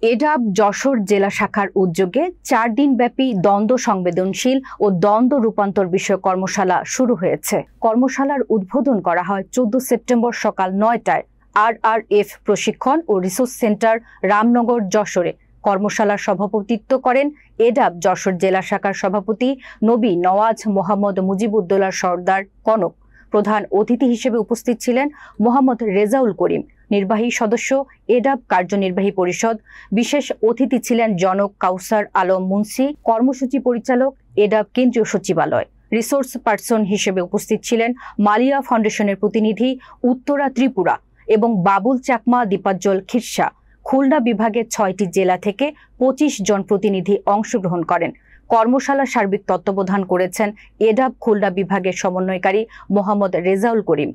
এডাব যশোর জেলা শাখার উদ্যোগে ৪ দিনব্যাপী দ্বন্দ্ব সংবেদনশীল ও দ্বন্দ্ব রূপান্তর বিষয়ক কর্মশালা শুরু হয়েছে। কর্মশালার উদ্বোধন করা হয় ১৪ সেপ্টেম্বর সকাল ৯টায় RRF প্রশিক্ষণ ও রিসোর্স সেন্টার রামনগর যশোরে। কর্মশালার সভাপতিত্ব করেন এডাব যশোর জেলা শাখার সভাপতি নবী নওয়াজ মোহাম্মদ মুজিবুদ্দৌলা সরদার কনক। প্রধান অতিথি হিসেবে উপস্থিত ছিলেন মোহাম্মদ রেজাউল করিম, নির্বাহী সদস্য এডাব কার্যনির্বাহী পরিষদ। বিশেষ অতিথি ছিলেন জনক কাউসার আলম মুন্সি, কর্মসূচি পরিচালক এডাব কেন্দ্রীয় সচিবালয়। রিসোর্স পার্সন হিসেবে উপস্থিত ছিলেন মালিয়া ফাউন্ডেশনের প্রতিনিধি উত্তরা ত্রিপুরা এবং বাবুল চাকমা দীপাজ্জল খিরসা। খুলনা বিভাগের ৬টি জেলা থেকে ২৫ জন প্রতিনিধি অংশগ্রহণ করেন। কর্মশালার সার্বিক তত্ত্বাবধান করেছেন এডাব খুলনা বিভাগের সমন্বয়কারী মোহাম্মদ রেজাউল করিম।